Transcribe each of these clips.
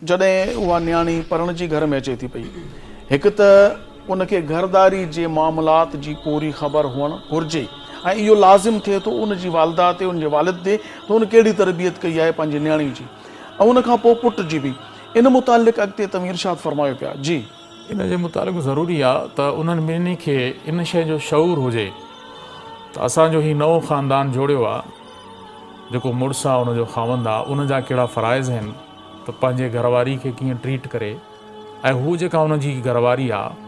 जॾहिं उहा न्याणी पढ़णजी घर में अचे थी पई, हिकु त उनखे घरदारी जे मामलात जी पूरी ख़बर हुअणु घुरिजे ऐं इहो लाज़िम थिए थो उनजी वालदा ते, उनजे वालिद ते, त उन कहिड़ी तरबियत कई आहे पंहिंजी न्याणी जी, ऐं उनखां पोइ पुट जी बि। इन मुतालिक़ अॻिते तव्हां इरशाद फरमायो पिया। जी, इन जे मुतालिक़ ज़रूरी आहे त उन्हनि ॿिन्ही खे इन शइ जो शऊर हुजे त असांजो ही नओं ख़ानदान जोड़ियो आहे, जेको मुड़ुसु आहे उनजो ख़ावंद आहे, उनजा कहिड़ा फ़राइज़ आहिनि, त पंहिंजे घरवारी खे कीअं ट्रीट करे, ऐं हू जेका उनजी घरवारी आहे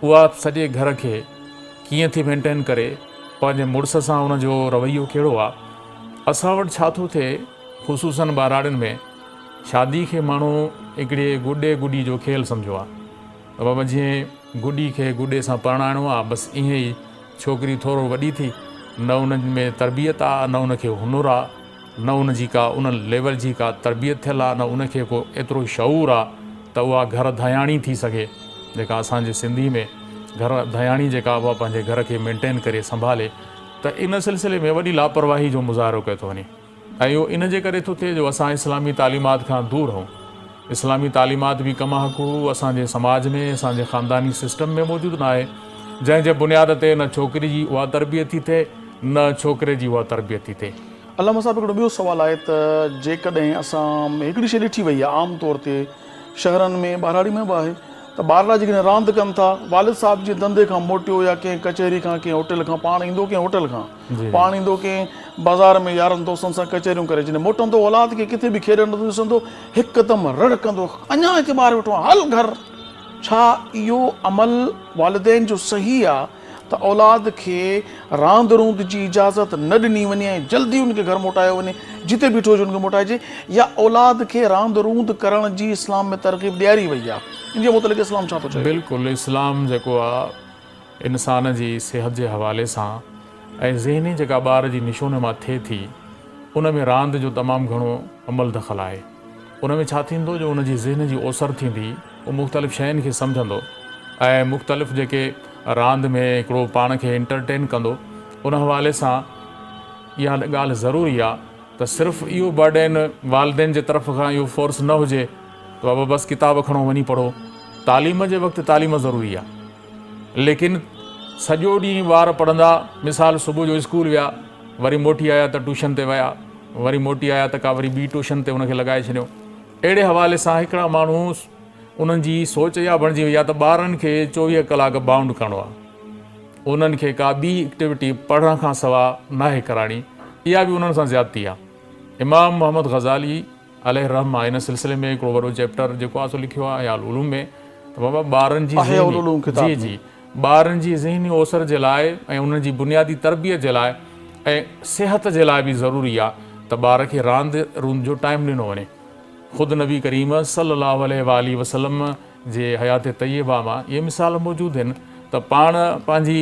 उहा सॼे घर खे कीअं थी मेंटेन करे, पंहिंजे मुड़ुस सां उनजो रवैयो कहिड़ो आहे। असां वटि छा थो थिए, ख़ुसूसन ॿाराड़ियुनि में शादी खे माण्हू हिकिड़े गुॾे गुॾी जो खेल सम्झो आहे, त बाबा जीअं गुॾी खे गुॾे सां परणाइणो आहे, बसि ईअं ई छोकिरी थोरो वॾी थी, न उन में तरबियत आहे, न उनखे हुनुर आहे, न उनजी का उन लेवल जी का तरबियत थियल आहे, न उनखे को एतिरो शऊर आहे त उहा घर धयाणी थी सघे, जेका असांजे सिंधी में घर धयाणी जेका उहा पंहिंजे घर खे मेंटेन करे संभाले। त इन सिलसिले में वॾी लापरवाही जो मुज़ाहिरो कयो थो वञे, ऐं इहो इन जे करे थो थिए जो असां इस्लामी तालीमात खां दूरि रहूं। इस्लामी तालीमात बि कमा हक़ूक़ असांजे समाज में, असांजे ख़ानदानी सिस्टम में मौजूदु न आहे, जंहिंजे बुनियाद ते न छोकिरी जी उहा तरबियत थी थिए, न छोकिरे जी उहा तरबियत थी थिए। अलामा साहिबु हिकिड़ो ॿियो सुवालु आहे त जेकॾहिं असां में हिकिड़ी शइ ॾिठी वई आहे आम तौर ते शहरनि में, ॿाराड़ी में बि आहे, त ॿारड़ा जेकॾहिं रांदि कनि था, वालिद साहिब जे धंधे खां मोटियो या कंहिं कचहरी खां, कंहिं होटल खां, पाण ईंदो कंहिं होटल खां, पाण ईंदो कंहिं बाज़ार में यारनि दोस्तनि सां कचहरियूं करे, जॾहिं मोटंदो औलाद खे किथे बि खेॾंदो ॾिसंदो हिकदमि रड़कंदो, अञा हिते ॿार वेठो आहे, हल घर। छा इहो अमल वालिदैन जो सही आहे त औलाद खे रांदि रूंद जी इजाज़त न ॾिनी वञे ऐं जल्दी उनखे घर मोटायो वञे, जिते बीठो हुजे उनखे मोटाइजे, या औलाद खे रांदि रूंद करण जी इस्लाम में तरक़ीब ॾियारी वई आहे? इन जे मुतालिक़ इस्लाम छा थो चए? बिल्कुलु, इस्लाम जेको आहे इंसान जी सिहत जे हवाले सां ऐं ज़हनी जेका ॿार जी निशोनुमा थिए थी, उन में रांदि जो तमामु घणो अमल दख़ल आहे। उन में छा थींदो जो उनजी ज़हन जी ओसर थींदी, उहो मुख़्तलिफ़ शयुनि खे सम्झंदो ऐं मुख़्तलिफ़ जेके रांदि में हिकिड़ो पाण खे एंटरटेन कंदो। उन हवाले सां इहा ॻाल्हि ज़रूरी आहे त सिर्फ़ु इहो बर्डन वालिदैन जे तरफ़ खां इहो फोर्स न हुजे त बाबा बसि किताब खणो वञी पढ़ो। तालीम जे वक़्तु तालीम ज़रूरी आहे, लेकिन सॼो ॾींहुं ॿार पढ़ंदा, मिसाल सुबुह जो स्कूल विया, वरी मोटी आया त ट्यूशन ते विया, वरी मोटी आया त का वरी ॿी ट्यूशन ते उनखे लॻाए छॾियो। अहिड़े हवाले सां हिकिड़ा माण्हू उन्हनि जी सोच इहा बणिजी वई आहे त ॿारनि खे 24 कलाक बाउंड करिणो आहे, उन्हनि खे का ॿी एक्टिविटी पढ़ण खां सवाइ नाहे कराइणी, इहा बि उन्हनि सां ज़्यादती आहे। इमाम मोहम्मद ग़ज़ाली अलैहि रहमा इन सिलसिले में हिकिड़ो वॾो चैप्टर जेको आहे सो लिखियो आहे हयाउल उलूम में, त बाबा ॿारनि जी ॿारनि जी ज़हनी ओसर जे लाइ ऐं उन्हनि जी बुनियादी तरबियत जे लाइ ऐं सिहत जे लाइ बि ज़रूरी आहे त ॿार खे रांदि रूंद जो टाइम ॾिनो वञे। ख़ुदि नबी करीम सल्लल्लाहु अलैहि वसल्लम जे हयात तय्यबा मां इहे मिसाल मौजूदु आहिनि त पाण पंहिंजी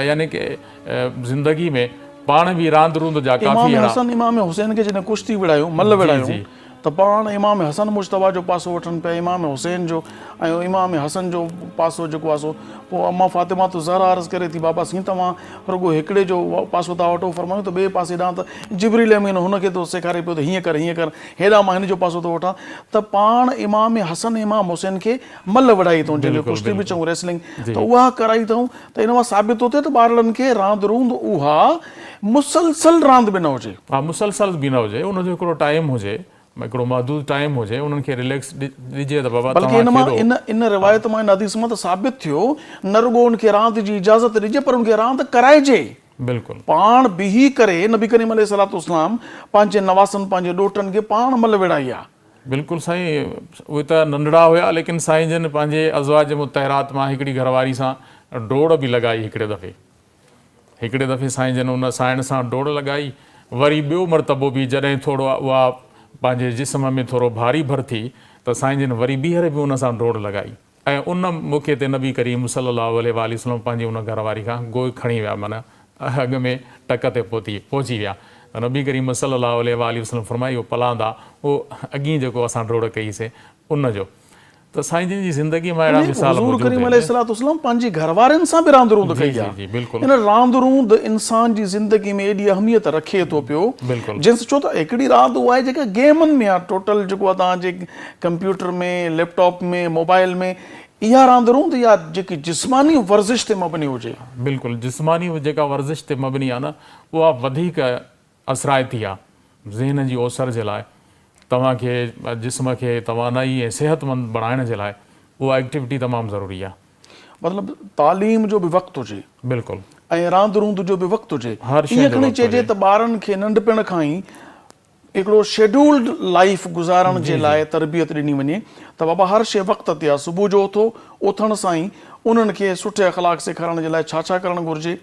यानी कि ज़िंदगी में पाण बि रांदि रूंद जा काफ़ी इमाम हुसैन खे जॾहिं कुश्ती विड़ायो, मल विड़ायो, त पाण इमाम हसन मुश्तबा जो पासो वठनि पिया, इमाम हुसैन जो ऐं इमाम हसन जो पासो जेको आहे सो पोइ अम्मा फातिमा तो ज़हरा अर्ज़ु करे थी, बाबा साईं तव्हां रुॻो हिकिड़े जो पासो था वठो, फरमायूं त ॿिए पासे ॾांहुं त जिब्रील अमीन हुनखे थो सेखारे पियो त हीअं कर हीअं कर, हेॾा मां हिन जो पासो थो वठां, त पाण इमाम हसन इमाम हुसैन खे मल विड़ाई अथऊं, जंहिंखे कुश्ती बि चऊं रेसलिंग, त उहा कराई अथऊं। त इन मां साबित थो थिए त ॿारनि खे रांदि रूंद उहा मुसलसल रांदि बि न हुजे। हा, मुसलसल बि न हुजे, उनजो हिकिड़ो टाइम हुजे, हिकिड़ो महदूद टाइम हुजे, उन्हनि खे रिलैक्स ॾिजे त बाबा बल्कि इन रिवायत मां इन हदीस मां त साबित थियो न रुॻो उनखे रांदि जी इजाज़त ॾिजे पर उनखे रांदि कराइजे। बिल्कुलु, पाण बीही करे नबी करीम अलैहिस्सलाम पंहिंजे नवासनि पंहिंजे ॾोटनि खे पाण मल विड़ाई आहे। बिल्कुलु साईं, उहे त नंढड़ा हुया, लेकिन साईं जन पंहिंजे अज़वाज मुतहरात मां हिकिड़ी घरवारी सां डोड़ बि लॻाई। हिकिड़े दफ़े साईं जन उन साइण सां डोड़ लॻाई, वरी ॿियो मरतबो बि जॾहिं थोरो उहा पंहिंजे जिस्म में थोरो भारी भर थी त साईं जन वरी ॿीहर बि उन सां डोड़ लॻाई, ऐं उन मौक़े ते नबी करीम सल्लल्लाहु अलैहि वसल्लम पंहिंजी उन घरवारी खां गोई खणी विया, माना अॻ में टक ते पहुची विया। त नबी करीम सल्लल्लाहु अलैहि वसल्लम फरमायो पलांदा उहो अॻी जेको असां डोड़ कईसीं उन जो। त साईं जिन जी ज़िंदगी में अहिड़ा मिसाल हुज़ूर मौजूद करीम आहिनि। अलैहिस्सलाम पंहिंजी घरवारनि सां बि रांदि रूंद कई जी आहे। जी बिल्कुलु इन रांदि रूंद इंसान जी ज़िंदगी में एॾी अहमियत रखे थो पियो, बिल्कुलु जिन्स छो त हिकिड़ी रांदि उहा आहे जेका गेमनि में आहे, टोटल जेको आहे तव्हांजे कंप्यूटर में, लैपटॉप में, मोबाइल में, इहा रांदि रूंद या जेकी जिस्मानी वर्ज़िश ते मबनी हुजे। बिल्कुलु जिस्मानी जेका वर्ज़िश ते मबनी आहे न, उहा वधीक असराइती आहे ज़हन जी ओसर जे लाइ। तव्हांखे जिस्म खे तवानाई ऐं सिहतमंद बणाइण जे लाइ उहा एक्टिविटी तमामु ज़रूरी आहे। मतिलबु तालीम जो बि वक़्तु हुजे बिल्कुलु ऐं रांदि रूंद जो बि वक़्तु हुजे। हर शइ ईअं जो खणी वक़्तु चइजे हुजे। त ॿारनि खे नंढपण खां ई हिकिड़ो शेड्यूल्ड लाइफ गुज़ारण जे लाइ तरबियत ॾिनी वञे त बाबा हर शइ वक़्त ते आहे। सुबुह जो उथण सां ई उन्हनि खे सुठे अख़लाक सेखारण जे लाइ छा छा करणु घुरिजे।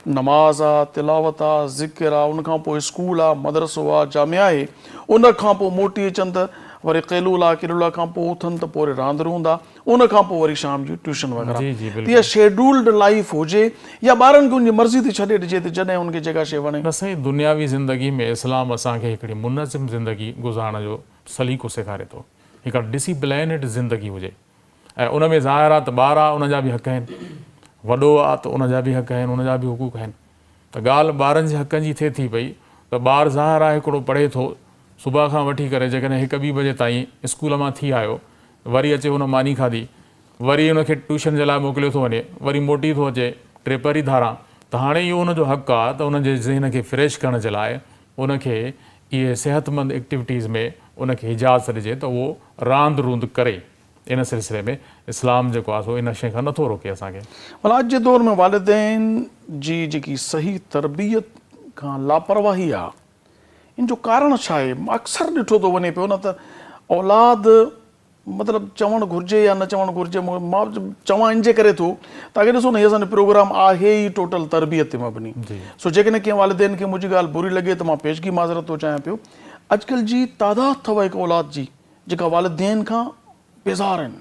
नमाज़ आहे, तिलावत आहे, ज़िक्र आहे, उनखां पोइ स्कूल आहे, मदरसो आहे, जामिया आहे, उनखां पोइ मोटी अचनि त वरी क़ैलूला किलूला खां पोइ उथनि त पोइ वरी रांदि रूंद आहे, उनखां पोइ वरी शाम जी ट्यूशन वग़ैरह। जी जी त बिल्कुलु इहा शेड्यूल्ड लाइफ हुजे या ॿारनि खे उनजी मर्ज़ी ते छॾे ॾिजे त जॾहिं उनखे जेका शइ वणे। न साईं, दुनियावी ज़िंदगी में इस्लाम असांखे हिकिड़ी मुनज़िम ज़िंदगी गुज़ारण जो सलीक़ो सेखारे थो। हिकु डिसिप्लिनेड ज़िंदगी हुजे ऐं उन में ज़ाहिर आहे त ॿार आहे उन जा बि हक़ आहिनि, वॾो आहे त उन जा बि हक़ आहिनि, उन जा बि हुक़ूक़ आहिनि। त ॻाल्हि ॿारनि जे हक़नि जी थिए थी पई त ॿारु ज़ाहिर आहे हिकिड़ो पढ़े थो, सुबुह खां वठी करे जेकॾहिं 1-2 बजे ताईं स्कूल मां थी आयो, वरी अचे हुन मानी खाधी, वरी उनखे ट्यूशन जे लाइ मोकिलियो थो वञे, वरी मोटी थो अचे 3 धारा, त हाणे इहो उनजो हक़ु आहे त उनजे ज़हन खे फ्रेश करण जे लाइ उनखे इहे सिहतमंद एक्टिविटीज़ में उनखे इजाज़त ॾिजे त उहो रांदि रूंद करे। इन सिलसिले में इस्लाम जेको आहे सो इन शइ खां नथो रोके असांखे। भला अॼु जे दौर में वालिदैन जी जेकी सही तरबियत खां लापरवाही आहे, इन जो कारण छा आहे? अक्सर ॾिठो थो वञे पियो न त औलाद मतिलबु चवणु घुरिजे या न चवणु घुरिजे, मां चवां इन जे करे थो ताकी ॾिसो न, हीअ असांजो प्रोग्राम आहे ई टोटल तरबियत ते मबनी। सो जेकॾहिं कंहिं वालिदैन खे मुंहिंजी ॻाल्हि बुरी लॻे त मां पेशगी माज़रत थो चाहियां पियो। अॼुकल्ह जी तादाद अथव हिकु औलाद जी जेका वालिदैन खां बेज़ार आहिनि।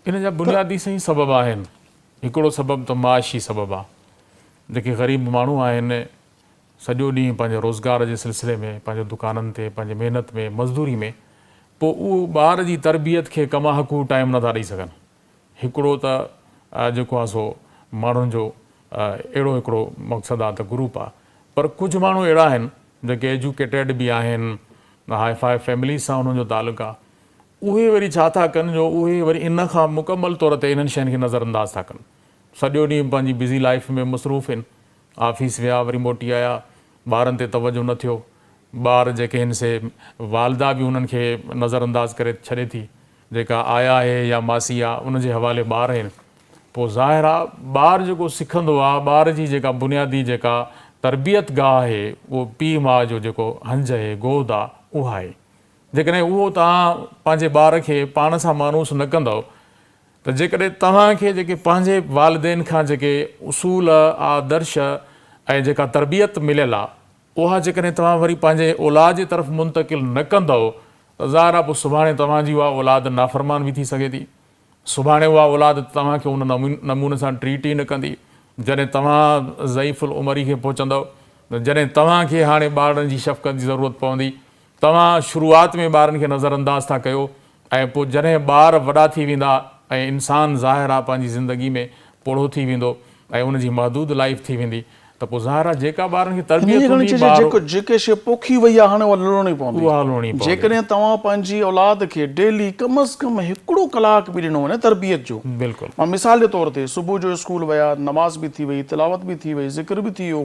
इन जा बुनियादी सही सबबु आहिनि। हिकिड़ो सबबु त माशी सबबु आहे। जेके ग़रीब माण्हू आहिनि सॼो ॾींहुं पंहिंजे रोज़गार जे सिलसिले में, पंहिंजे दुकाननि ते, पंहिंजे महिनत में, मज़दूरी में, पोइ उहो ॿार जी तरबियत खे कमा हक़ू टाइम नथा ॾेई सघनि। हिकिड़ो त जेको आहे सो माण्हुनि जो अहिड़ो हिकिड़ो मक़सदु आहे त ग्रुप आहे, पर कुझु माण्हू अहिड़ा आहिनि जेके एजुकेटेड बि आहिनि, हाई फाई फैमिली सां उन्हनि जो तालुक़ु आहे। उहे वरी छा था कनि जो उहे वरी इन खां मुकमल तौर ते इन्हनि शयुनि खे नज़रअंदाज़ था कनि। सॼो ॾींहुं पंहिंजी बिज़ी लाइफ में मसरूफ़ आहिनि, ऑफिस विया, वरी मोटी आया, ॿारनि ते तवजो न थियो, ॿार जेके आहिनि से वालदा बि उन्हनि खे नज़रअंदाज़ करे छॾे थी, जेका आया आहे या मासी आहे उनजे हवाले ॿार आहिनि। पोइ ज़ाहिर आहे ॿारु जेको सिखंदो आहे, ॿार जी जेका बुनियादी जेका तरबियत गाह आहे, उहो पीउ माउ जो जेको हंज आहे, गोद आहे, उहा आहे। जेकॾहिं उहो तव्हां पंहिंजे ॿार खे पाण सां मानूस न कंदव त जेकॾहिं तव्हांखे जेके पंहिंजे वालिदैन खां जेके उसूल, आदर्श ऐं जेका तरबियत मिलियल आहे, उहा जेकॾहिं तव्हां वरी पंहिंजे औलाद जी तरफ़ मुंतक़िल न कंदव त ज़ाहिर आहे पोइ सुभाणे तव्हांजी उहा औलाद नाफ़रमान बि थी सघे थी। सुभाणे उहा औलाद तव्हांखे उन नमूने सां ट्रीट ई न कंदी। जॾहिं तव्हां ज़ईफ़ुल उमिरि खे पहुचंदव, जॾहिं तव्हांखे हाणे ॿारनि जी शफ़क़त जी ज़रूरत पवंदी, तव्हां शुरूआति में ॿारनि खे नज़रअंदाज़ था कयो ऐं पोइ जॾहिं ॿार वॾा थी वेंदा ऐं इंसानु ज़ाहिर आहे पंहिंजी ज़िंदगी में पोढ़ो थी वेंदो ऐं उनजी महदूद लाइफ थी वेंदी, त पोइ ज़ाहिर आहे जेका ॿारनि खे तरबियत हूंदी, जेके शइ पोखी वई आहे हाणे उहा लुणणी पवंदी। उहा हलणी पवंदी। जेकॾहिं तव्हां पंहिंजी औलाद खे डेली कम अज़ कम 1 कलाक बि ॾिनो वञे तरबियत जो, बिल्कुलु मां मिसाल जे तौर ते सुबुह जो स्कूल विया, नमाज़ बि थी वई, तिलावत बि थी वई, ज़िक्र बि थी वियो,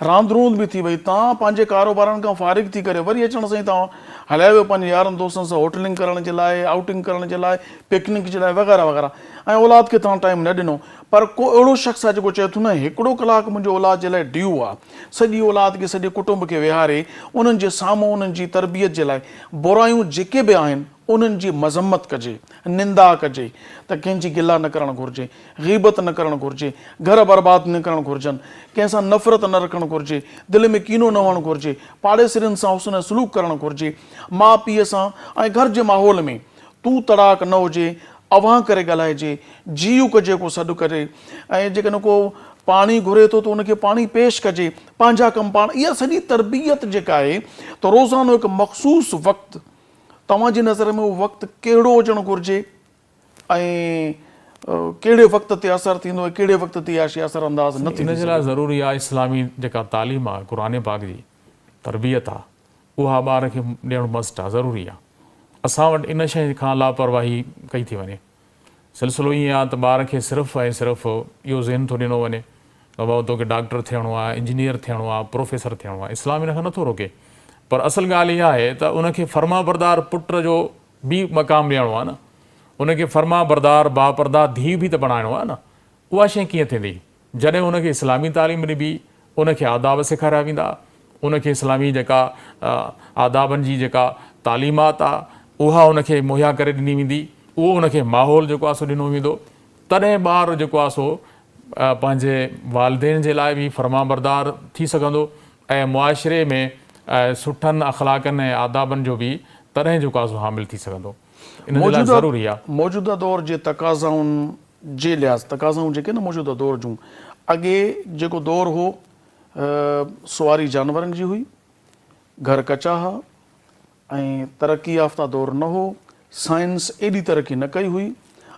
रांदि रूंद बि थी वई, तव्हां पंहिंजे कारोबारनि खां फ़ारिग थी करे वरी अचण सां ई तव्हां हलाए वियो पंहिंजे यारनि दोस्तनि सां होटलिंग करण जे लाइ, आउटिंग करण जे लाइ, पिकनिक जे लाइ वग़ैरह वग़ैरह, ऐं औलाद खे तव्हां टाइम न ॾिनो। पर को अहिड़ो शख़्स आहे जेको चए थो न 1 कलाक मुंहिंजो औलाद जे लाइ ड्यू आहे, सॼी औलाद खे, सॼे कुटुंब खे विहारे उन्हनि जे साम्हूं उन्हनि जी तरबियत जे लाइ बुरायूं जेके बि आहिनि उन्हनि जी मज़म्मत कजे, निंदा कजे, त कंहिंजी गिला न करणु घुरिजे, ग़ीबत न करणु घुरिजे, घर बर्बादु न करणु घुरिजनि, कंहिंसां नफ़रत न रखणु घुरिजे, दिलि में कीनो न हुअणु घुरिजे, पाड़ेसिरनि सां हुस्न सलूक करणु घुरिजे, माउ पीउ सां ऐं घर जे माहौल में तू तड़ाक न हुजे, अवां करे ॻाल्हाइजे, जीव कजे को सॾु करे, ऐं जेकॾहिं को पाणी घुरे थो त उनखे पाणी पेश कजे, पंहिंजा कमु पाण। इहा सॼी तरबियत जेका आहे त रोज़ानो हिकु मख़सूस वक़्तु, तव्हांजी नज़र में उहो वक़्तु कहिड़ो हुजणु घुरिजे, ऐं कहिड़े वक़्त ते असरु थींदो ऐं कहिड़े वक़्त ते इहा असरु अंदाज़ न इन थींदी? जे लाइ ज़रूरी आहे इस्लामी जेका तालीम आहे, क़ुर पाक जी तरबियत आहे, उहा ॿार खे ॾियणु मस्ट आहे, ज़रूरी आहे। असां वटि इन शइ खां लापरवाही कई थी वञे। सिलसिलो ईअं आहे त ॿार खे सिर्फ़ु ऐं सिर्फ़ु इहो ज़हन थो ॾिनो वञे त भाऊ तोखे डॉक्टर थियणो आहे, इंजीनियर थियणो आहे, प्रोफेसर थियणो आहे। इस्लाम इन खां नथो रोके, पर असल ॻाल्हि इहा आहे त उनखे फर्मा बरदार पुट जो बि मक़ाम ॾियणो आहे न, उनखे फर्मा बरदार बापरदार धीउ बि त बणाइणो आहे न। उहा शइ कीअं थींदी? जॾहिं उनखे इस्लामी तालीम ॾिबी, उनखे आदाब सेखारिया वेंदा, उनखे इस्लामी जेका आदाबनि जी जेका तालीमात आहे उहा उनखे मुहैया करे ॾिनी वेंदी, उहो उनखे माहौल जेको आहे सो ॾिनो वेंदो, तॾहिं ॿारु जेको आहे सो पंहिंजे वालिदेन जे लाइ बि फर्मा बरदार थी सघंदो ऐं मुआशिरे में सुठनि अख़लाक़नि ऐं आदाबनि जो बि तॾहिं जेको आहे सो हामिल थी सघंदो। इन जे लाइ ज़रूरी आहे। मौजूदा दौर जे तक़ाज़ाउनि जे लिहाज़ तक़ाज़ाऊं जेके न मौजूदा दौर जूं, अॻे जेको दौर हो सुवारी जानवरनि जी हुई, घर कचा हुआ ऐं तरक़ी याफ़्ता दौर न हो, साइंस एॾी तरक़ी न कई हुई।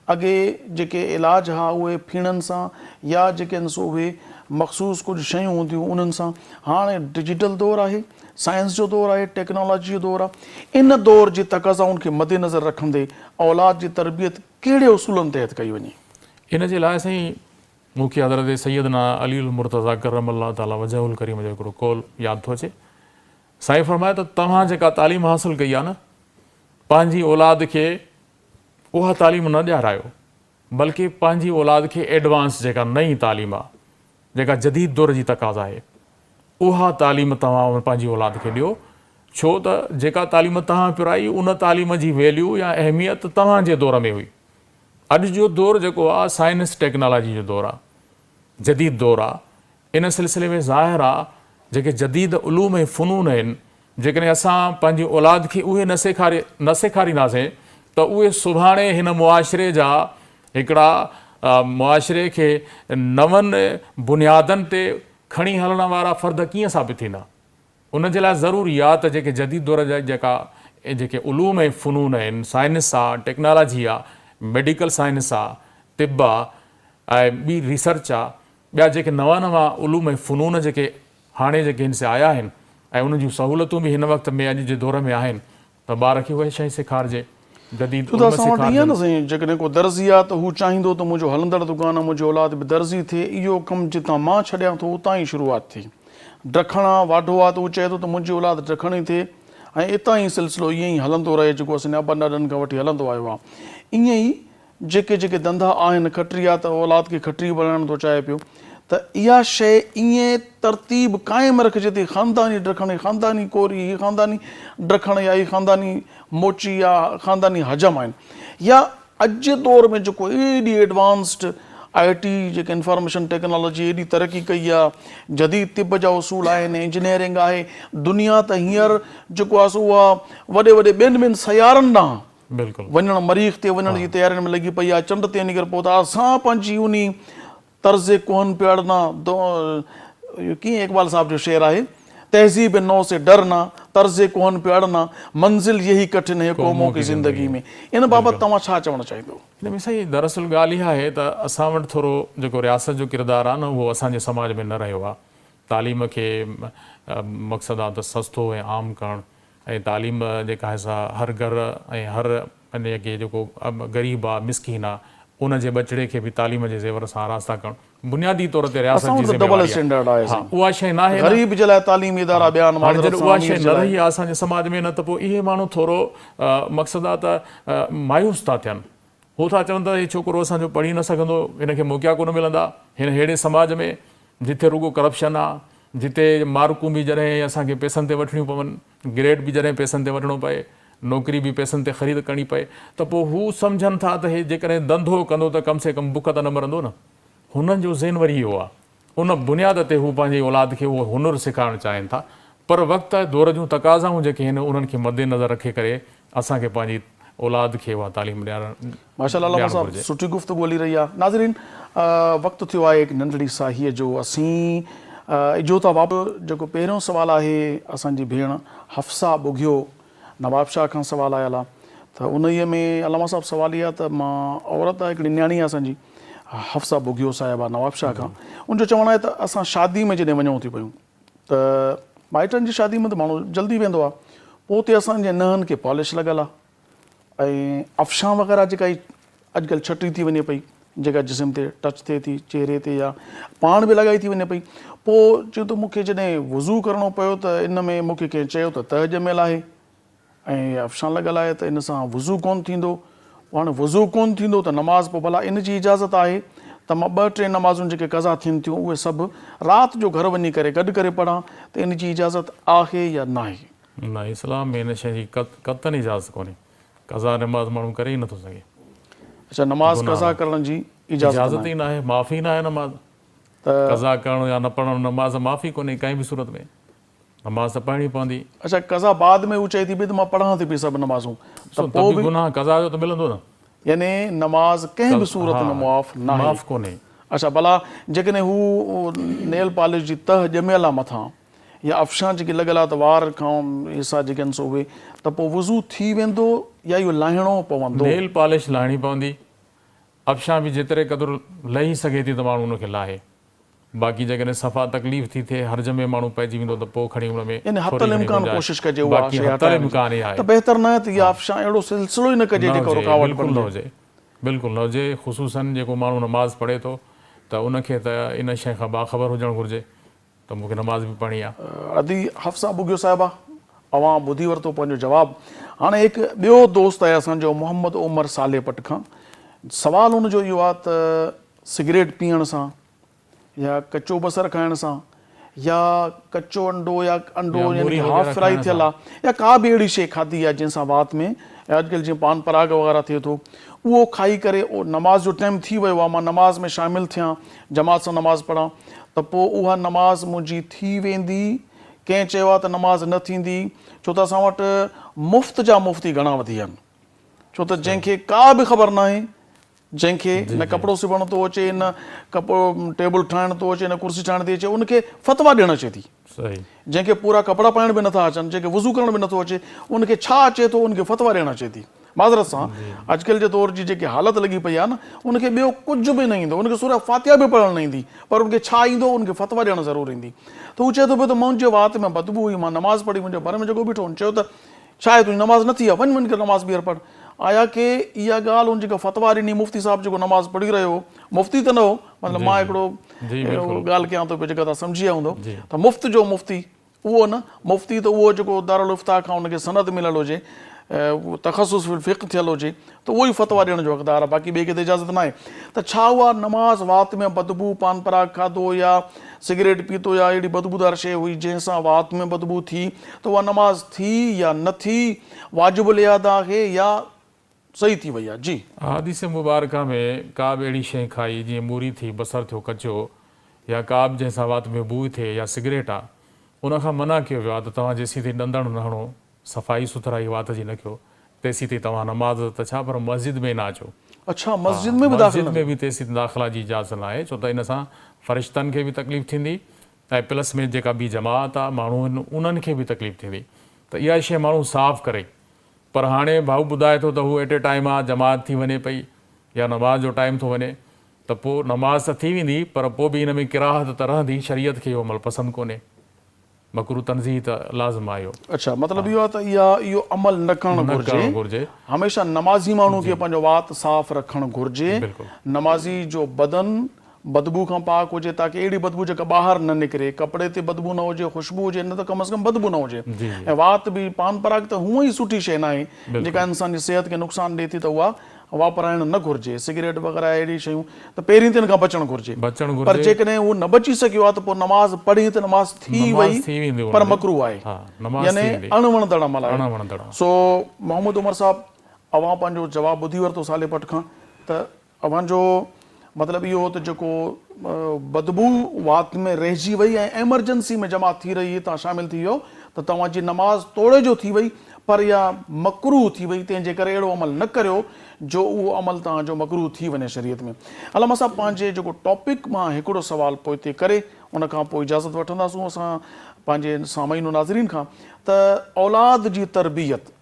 अॻे जेके इलाज हुआ उहे फीणनि सां या जेके आहिनि सो उहे मख़सूस कुझु शयूं हूंदियूं उन्हनि सां। हाणे डिजिटल दौर आहे, साइंस जो दौर आहे, टेक्नोलॉजी जो दौर आहे। इन दौर जे तक़ाज़ाउनि खे मद्देनज़र रखंदे औलाद जी तरबियत कहिड़े उसूलनि तहत कई वञे? इन जे लाइ साईं मूंखे हज़रत सैयदना अली मुर्तज़ा करमल्लाहु ताला वजहुल करीम जो हिकिड़ो कौल यादि थो अचे। साईं फरमाए त तव्हां जेका तालीम हासिलु कई आहे न, पंहिंजी औलाद खे उहा तालीम न ॾियारायो, बल्कि पंहिंजी औलाद खे एडवांस जेका नई तालीम आहे, जेका जदीद दौर जी तक़ाज़ा आहे, उहा तालीम तव्हां पंहिंजी औलाद खे ॾियो। छो त जेका तालीम तव्हां पिराई उन तालीम जी वैल्यू या अहमियत तव्हांजे दौर में हुई। अॼु जो दौरु जेको आहे साइंस टेक्नोलॉजी जो दौरु आहे, जदीद दौरु आहे। इन सिलसिले में ज़ाहिर आहे जेके जदीद उलूम ऐं फ़नून आहिनि, जेकॾहिं असां पंहिंजी औलाद खे उहे न सेखारींदासीं त उहे सुभाणे हिन मुआशिरे जा हिकिड़ा मुआशिरे खे नवनि बुनियादनि ते खणी हलण वारा फ़र्द कीअं साबित थींदा। उन जे लाइ ज़रूरी आहे त जेके जदीद दौर जा जेके उलूम ऐं फ़नून आहिनि, साइंस आहे, टेक्नोलॉजी आहे, मेडिकल साइंस आहे, तिब आहे ऐं ॿी रिसर्च आहे, ॿिया जेके नवां नवां उलूम ऐं फ़नून जेके हाणे जेके हिन से आया आहिनि ऐं उन जूं सहूलियतूं बि हिन वक़्त में अॼु जे दौर में आहिनि, त ॿार खे उहे शइ सेखारिजे। जदीद जेकॾहिं को दर्ज़ी आहे त हू चाहींदो त मुंहिंजो हलंदड़ दुकानु आहे, मुंहिंजो औलाद बि दर्ज़ी थिए। इहो कमु जितां मां छॾियां थो उतां ई शुरूआति थिए। ॾखण आहे, वाढो आहे, त उहो चए थो त मुंहिंजी औलाद ॾखण ई थिए ऐं इतां ई सिलसिलो ईअं ई हलंदो रहे जेको असांजे अबनि ॾाॾनि खां वठी हलंदो आयो आहे। ईअं ई जेके जेके धंधा आहिनि, खटरी आहे त औलाद खे खटरी बणाइण थो चाहे पियो, त इहा शइ ईअं तरतीब क़ाइमु रखिजे थी। ख़ानदानी ॾखण, ख़ानदानी कोरी, हीअ ख़ानदानी ॾखण या हीअ ख़ानदानी मोची या ख़ानदानी हजम आहिनि। या अॼु जे दौर में जेको एॾी एडवांस्ड IT जेके इंफॉर्मेशन टेक्नोलॉजी एॾी तरक़ी कई आहे, जदीद तिब जा उसूल आहिनि, इंजीनियरिंग आहे, दुनिया त हींअर जेको आहे सो उहा वॾे वॾे ॿियनि सयारनि ॾांहुं बिल्कुलु वञणु, मरीख़ ते वञण जी तयारियुनि में लॻी पई आहे, चंड ते वञी करे पहुता। असां पंहिंजी उन तर्ज़ कोहन पियाड़ना, कीअं इक़बाल साहिब जो शेर आहे, तहज़ीब नौ से डरना, तर्ज़ कोहन पियाड़ना, मंज़िल यही कठिन है क़ौमों की ज़िंदगी में। इन बाबति तव्हां छा चवणु चाहींदो? हिन में साईं दरअसल ॻाल्हि इहा आहे त असां वटि थोरो जेको रियासत जो किरदारु आहे न, उहो असांजे समाज में न रहियो आहे। तालीम खे मक़सदु आहे त सस्तो ऐं आम करणु, ऐं तालीम जेका आहे सा हर घर ऐं हर अने के जेको ग़रीब आहे, मिसकीन आहे, उन जे बचिड़े खे बि तालीम जे ज़ेवर सां आरास्ता करणु बुनियादी तौर ते रियासत जी ज़िमेवारी आहे। हा, उहा शइ न आहे, ग़रीब जे लाइ तालीमी इदारा ॿिया आहिनि, उहा शइ न रही आहे असांजे समाज में। न त पोइ इहे माण्हू थोरो मक़सदु आहे त मायूस था थियनि। हू था चवनि त हीउ छोकिरो असांजो पढ़ी न सघंदो, हिनखे मौक़िया कोन मिलंदा। हिन अहिड़े समाज में जिथे रुॻो करप्शन आहे, जिते मार्कूं बि जॾहिं असांखे पैसनि ते वठणियूं पवनि, ग्रेड बि जॾहिं पैसनि ते वठिणो पए, नौकिरी बि पैसनि ते ख़रीद करणी पए, त पोइ हू सम्झनि था त हे जेकॾहिं धंधो कंदो त कम से कम बुख त न मरंदो न। हुननि जो ज़हन वरी इहो आहे, उन बुनियाद ते हू पंहिंजी औलाद खे उहो हुनुरु सेखारणु चाहिनि था। पर वक़्त दौर जूं तक़ाज़ाऊं जेके आहिनि उन्हनि खे मद्देनज़र रखे करे असांखे पंहिंजी औलाद खे उहा तालीम ॾियारणु। माशाअल्लाह साहब, सुठी गुफ़्तगू हली रही आहे। नाज़रीन, वक़्तु थियो आहे हिकु नंढड़ी साहीअ जो। असीं इजोता बाबु जेको पहिरियों सुवालु आहे असांजी भेण हफ्सा ॿुघियो नवाब शाह खां सुवालु आयल आहे, त उन में अलामा साहब सवाल इहा त मां औरत आहे हिकिड़ी न्याणी आहे असांजी हफ्सा बुगियो साहिबा नवाब शाह खां, उनजो चवणु आहे त असां शादी में जॾहिं वञूं थी पियूं त माइटनि जी शादी में त माण्हू जल्दी वेंदो आहे, पोइ उते असांजे नहनि खे पॉलिश लॻल आहे ऐं अफ़शां वग़ैरह जेका अॼुकल्ह छटी थी वञे पई, जेका जिस्म ते टच थिए थी चेहरे ते या पाण बि लॻाई थी वञे पई, पोइ चयो त मूंखे जॾहिं वज़ू करिणो पियो त इन में मूंखे कंहिं चयो त तह ॼमियल आहे ऐं अफ़शां लॻल आहे त इन सां वज़ू कोन थींदो। हाणे वज़ू कोन थींदो त नमाज़ पोइ भला इन जी इजाज़त आहे त मां 2-3 नमाज़ूं जेके कज़ा थियनि थियूं उहे सभु राति जो घर वञी करे गॾु करे पढ़ां, त इन जी इजाज़त आहे या न आहे? न, इस्लाम में इन शइ जी क़तन इजाज़त कोन्हे। कज़ा नमाज़ माण्हू करे ई नथो सघे। अच्छा, नमाज़ कज़ा करण जी इजाज़त ई न आहे, माफ़ी न आहे नमाज़। कज़ा करणु या न पढ़णु, नमाज़ माफ़ी कोन्हे कंहिं बि सूरत में, नमाज़ त पढ़णी पवंदी। अच्छा, कज़ा बाद में हू चए थी पई त मां पढ़ां थी पई सभु नमाज़ूं, त पोइ बि गुनाह कज़ा जो त मिलंदो न, यानी नमाज़ कंहिं बि सूरत में मुआफ़ न आहे, माफ़ कोन्हे। अच्छा, भला जेकॾहिं हू नेल पॉलिश जी तह ॼमियल आहे मथां या अफ़शां जेकी लॻल आहे त वार खां हिसा जेके आहिनि सो उहे, त पोइ वज़ू थी वेंदो या इहो लाहिणो पवंदो? नेल पॉलिश लाहिणी पवंदी, अफ़शां बि जेतिरे क़दुरु लही सघे थी त माण्हू उनखे लाहे। बाक़ी जेकॾहिं सफ़ा तकलीफ़ थी थिए, हर्ज में माण्हू पइजी वेंदो त पोइ खणी हुन में यानी हतल इम्कान कोशिश कजे उहा शइ हतल इम्कान ई आहे त बहितर न त इहा अफ़शां अहिड़ो सिलसिलो ई न कजे जेको रुकावट बिल्कुलु न हुजे, बिल्कुलु न हुजे। ख़ुसूसन जेको माण्हू नमाज़ पढ़े थो त उनखे त इन शइ खां बाख़बर हुजणु घुरिजे त मूंखे नमाज़ बि पढ़णी आहे। अदी हफ्सा बुगियो साहिबा, अवां ॿुधी वरितो पंहिंजो जवाबु। हाणे हिकु ॿियो दोस्त आहे असांजो मोहम्मद उमर सालेपट खां, सवालु हुनजो इहो आहे त सिगरेट पीअण सां या कचो बसर खाइण सां या कचो अंडो या अंडो यानी हाफ फ्राई थियल आहे या का बि अहिड़ी शइ खाधी आहे जंहिंसां वात में अॼुकल्ह जीअं पान पराग वग़ैरह थिए थो, उहो खाई करे नमाज़ जो टाइम थी वियो आहे, मां नमाज़ में शामिलु थियां, जमात सां नमाज़ पढ़ां, त पोइ उहा नमाज़ मुंहिंजी थी वेंदी? कंहिं चयो आहे त नमाज़ न थींदी, छो त असां वटि मुफ़्त जा मुफ़्ती घणा वधी विया आहिनि, छो त जंहिंखे का बि ख़बर न आहे, जंहिंखे न कपिड़ो सिबणु थो अचे, न कपिड़ो टेबल ठाहिणु थो अचे, न कुर्सी ठाहिण थी अचे, उनखे फ़तवा ॾियणु अचे थी। जंहिंखे पूरा कपिड़ा पाइण बि नथा अचनि, जंहिंखे वज़ू करण बि नथो अचे, उनखे छा अचे थो, उनखे फ़तवा ॾियणु अचे थी। माज़रत सां अॼुकल्ह जे दौर जी जेकी हालत लॻी पई आहे न, उनखे ॿियो कुझु बि न ईंदो, उनखे सूरह फातिहा बि पढ़णु न ईंदी, पर उनखे छा ईंदो, उनखे फ़तवा ॾियणु ज़रूरु ईंदी। त हू चए थो पियो त मुंहिंजे वात में बदबू हुई, मां नमाज़ पढ़ी, मुंहिंजे घर में जेको बीठो हुन चयो त छा आहे तुंहिंजी नमाज़ न थी आहे, वञ करे नमाज़ ॿीहर पढ़। आया की इहा ॻाल्हि हुन जेका फ़तवा ॾिनी मुफ़्ती साहिबु जेको नमाज़ पढ़ी रहियो हो, मुफ़्ती त न हो, मतिलबु मां हिकिड़ो ॻाल्हि कयां थो पियो जेका तव्हां सम्झी विया हूंदो, त मुफ़्त जो मुफ़्ती उहो न, मुफ़्ती त उहो जेको दारुल इफ्ता खां उनखे सनद मिलियल हुजे, तख़सुस फ़िक़्ह थियल हुजे, त उहो ई फ़तवा ॾियण जो हक़दार आहे, बाक़ी ॿिए खे त इजाज़त न आहे। त छा उहा नमाज़ वात में बदबू, पान पराग खाधो या सिगरेट पीतो या अहिड़ी बदबूदार शइ हुई जंहिंसां वात में बदबू थी, त उहा नमाज़ थी या न थी, वाजिबुल इआदा आहे या सही थी वई आहे? जी, हदीस मुबारका में का बि अहिड़ी शइ खाई जीअं मूरी थी, बसर थियो कचो, या का बि जंहिंसां वात में बू थिए या सिगरेट आहे, उनखां मना कयो वियो आहे त तव्हां जेसीं ताईं ॾंदण न हणो, सफ़ाई सुथराई वात जी न कयो, तेसीं ताईं तव्हां नमाज़ त छा पर मस्जिद में न अचो। अच्छा, मस्जिद में बि मस्जिद में बि तेसीं दाख़िला जी इजाज़त न आहे, छो त इन सां फ़रिश्तनि खे बि तकलीफ़ थींदी ऐं प्लस में जेका ॿी जमात आहे माण्हू आहिनि उन्हनि खे बि तकलीफ़ थींदी। त इहा शइ माण्हू साफ़ु करे, पर हाणे भाऊ ॿुधाए थो त हू एट ए टाइम आहे, जमात थी वञे पई या नमाज़ जो टाइम थो वञे, त पोइ नमाज़ त थी वेंदी, पर पोइ बि हिन में किराहत त रहंदी, शरीयत खे इहो अमल पसंदि कोन्हे, मकरू तनज़ीह त लाज़िम आहे इहो। अच्छा, मतिलबु इहो आहे त इहो अमल न करणु घुरिजे, हमेशह नमाज़ी माण्हू खे पंहिंजो वात साफ़ रखणु घुरिजे, नमाज़ी जो बदन बदबू खां पाक हुजे, ताकी अहिड़ी बदबू जेका ॿाहिरि न निकिरे, कपिड़े ते बदबू न हुजे, ख़ुशबू हुजे, न त कम से कम बदबू न हुजे। ऐं वात बि पान पराग त हूअं ई सुठी शइ न आहे जेका इंसान जी सिहत खे नुक़सानु ॾिए थी, त उहा वापराइणु न घुरिजे। सिगरेट वग़ैरह अहिड़ी शयूं त पहिरीं त हिन खां बचणु घुरिजे, पर जेकॾहिं उहो न बची सघियो आहे त पोइ नमाज़ पढ़ी त नमाज़ थी वई, पर मकरू आहे, यानी अणवणंदड़ अमल आहे। सो मोहम्मद उमर साहिबु, अवां पंहिंजो जवाबु ॿुधी वरितो सालेपट खां, त अव्हांजो मतिलबु इहो त जेको बदबू वात में रहिजी वई ऐं एमरजेंसी में जमा थी रही, तव्हां शामिलु थी वियो, त तव्हांजी नमाज़ तोड़े जो थी वई, पर इहा मकरू थी वई, तंहिंजे करे अहिड़ो अमल न करियो जो उहो अमल तव्हांजो मकरू थी वञे शरीयत में। अलामा साहिबु, पंहिंजे जेको टॉपिक मां हिकिड़ो सुवालु पोइ हिते करे उनखां पोइ इजाज़त वठंदासूं असां पंहिंजे सामईन नाज़रीन खां, त औलाद जी तरबियत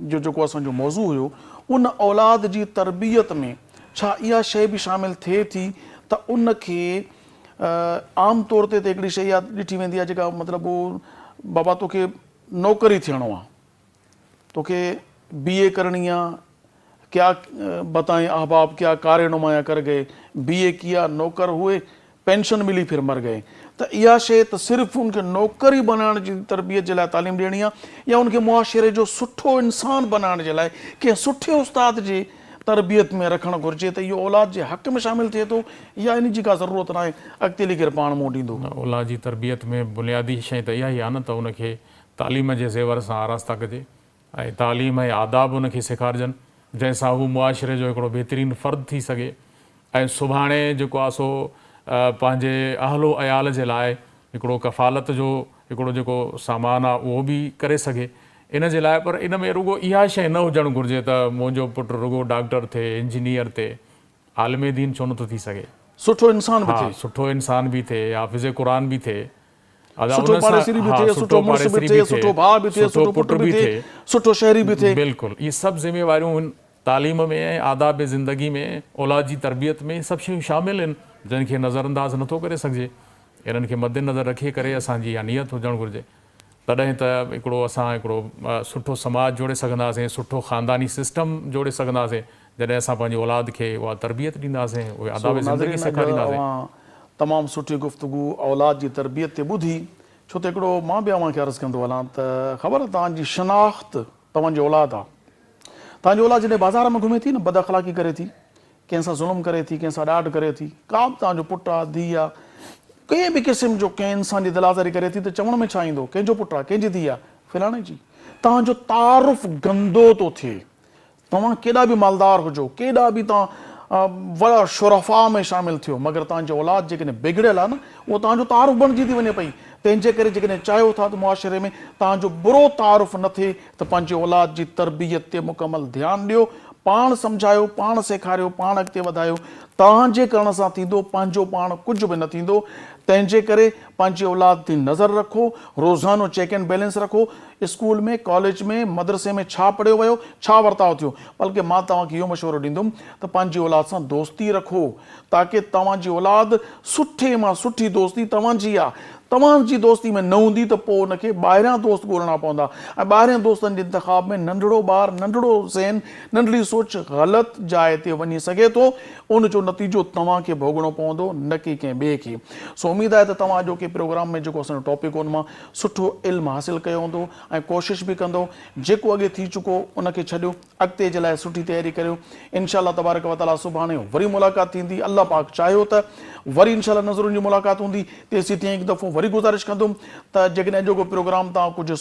जो जेको असांजो मौज़ू हुयो, उन औलाद जी तरबियत में छा इहा शइ बि शामिलु थिए थी त उनखे आम तौर ते हिकिड़ी शइ यादि ॾिठी वेंदी आहे जेका मतिलबु बाबा तोखे नौकरी थियणो आहे, तोखे BA करणी आहे, क्या बताएं अहबाब क्या कार्य नुमाया कर गए, BA किया, नौकर हुए, पेंशन मिली, फिर मर गए। त इहा शइ त सिर्फ़ु उनखे नौकरी बनाइण जी तरबियत जे लाइ तालीम ॾियणी आहे या उनखे मुआशिरे जो सुठो इंसान बनाइण जे लाइ कंहिं सुठे उस्ताद जे तरबियत में रखणु घुरिजे त इहो औलाद जे हक़ में शामिलु थिए थो या इन जी का ज़रूरत न आहे, अॻिते हली करे पाण मूं ॾींदो? औलाद जी तरबियत में बुनियादी शइ त इहा ई आहे न त उनखे तालीम जे ज़ेवर सां आरास्ता कजे ऐं तालीम ऐं आदाब उनखे सेखारिजनि जंहिंसां हू मुआशिरे जो हिकिड़ो बहितरीनु फ़र्द थी सघे ऐं सुभाणे जेको आहे सो पंहिंजे अहलो अयाल जे लाइ हिकिड़ो कफ़ालत जो हिकिड़ो जेको सामान आहे उहो बि करे सघे। इन जे लाइ पर इन में रुगो इहा शइ न हुजणु घुरिजे त मुंहिंजो पुटु रुगो डॉक्टर थिए, इंजीनियर थिए, आलिम दीन छो नथो थी सघे, सुठो इंसान बि हा थिए, सुठो इंसान बि थिए, हाफ़िज़ क़ुरान बि थिए, सुठो पाड़ेसिरी बि थिए, सुठो मुड़ुस बि थिए, सुठो भाउ बि थिए, सुठो पुटु बि थिए, सुठो शहरी बि थिए। बिल्कुलु इहे सभु ज़िम्मेवारियूं तालीम में ऐं आदाब ज़िंदगी में औलाद जी तरबियत में सभु शयूं शामिलु आहिनि जंहिंखे नज़रअंदाज़ नथो करे सघिजे। इन्हनि खे मद्देनज़र रखी करे असांजी इहा नियत हुजणु घुरिजे, तॾहिं त हिकिड़ो असां हिकिड़ो सुठो समाज जोड़े सघंदासीं, सुठो ख़ानदानी सिस्टम जोड़े सघंदासीं जॾहिं असां पंहिंजी औलाद खे उहा तरबियत ॾींदासीं, उहे आदाब ज़िंदगी सेखारींदासीं। तमामु सुठी गुफ़्तगू औलाद जी तरबियत ते ॿुधी, छो त हिकिड़ो मां बि अव्हांखे अर्ज़ु कंदो हलां त ख़बर आहे तव्हांजी शनाख़्त तव्हांजी औलाद आहे। तव्हांजी औलाद जॾहिं बाज़ार में घुमे थी न, बद अख़लाक़ी करे थी, कंहिंसां ज़ुल्म करे थी, कंहिंसां ॾाढ करे थी, का बि तव्हांजो पुटु आहे, धीउ आहे, कंहिं बि क़िस्म जो कंहिं इंसान जी दिलाज़ारी करे थी त चवण में छा ईंदो, कंहिंजो पुटु आहे, कंहिंजी धीउ आहे, फलाणे जी। तव्हांजो तारुफ़ गंदो थो थिए, तव्हां केॾा बि मालदार हुजो, केॾा बि तव्हां वॾा शुरफ़ा में शामिलु थियो, मगर तव्हांजी औलाद जेकॾहिं बिगड़ियल आहे न, उहो तव्हांजो तारुफ़ बणिजी थी वञे पई। तंहिंजे करे जेकॾहिं चाहियो था त मुआशिरे में तव्हांजो बुरो तारुफ़ न थिए त पंहिंजी औलाद जी तरबियत ते मुकमल ध्यानु ॾियो, पाण सम्झायो, पाण सेखारियो, पाण अॻिते वधायो। तव्हांजे करण सां थींदो, पंहिंजो पाण कुझु बि न थींदो। तंहिंजे करे पंहिंजी औलाद ते नज़र रखो, रोज़ानो चेक एंड बैलेंस रखो, स्कूल में, कॉलेज में, मदरसे में छा पढ़ियो वियो, छा वर्ताव थियो। बल्कि मां तव्हांखे इहो मशवरो ॾींदुमि त पंहिंजी औलाद सां दोस्ती रखो, ताकी तव्हांजी औलाद सुठे मां सुठी दोस्ती तव्हांजी आहे, तव्हांजी दोस्ती में न हूंदी त पोइ उनखे ॿाहिरियां दोस्त ॻोल्हणा पवंदा ऐं ॿाहिरियां दोस्तनि जे इंतिखाब में नंढड़ो ॿारु, नंढड़ो ज़हन, नंढड़ी सोच ग़लति जाइ ते वञी सघे थो। उनजो नतीजो तव्हांखे भोगणो पवंदो, न की कंहिं ॿिए खे। सो उमेदु आहे त तव्हां अॼोके प्रोग्राम में जेको असांजो टॉपिक हुन मां सुठो इल्मु हासिलु कयो हूंदो ऐं कोशिशि बि कंदो, जेको अॻे थी चुको उनखे छॾियो, अॻिते जे लाइ सुठी तयारी करियो। इंशाअल्लाह तबारक व तआला सुभाणे वरी मुलाक़ात थींदी, अल्लाह पाक चाहियो त वरी इंशाअल्लाह नज़रुनि जी मुलाक़ात हूंदी। तेसीं तीअं हिकु दफ़ो वरी गुज़ारिश कंदुमि त जेकॾहिं अॼोको प्रोग्राम तव्हां कुझु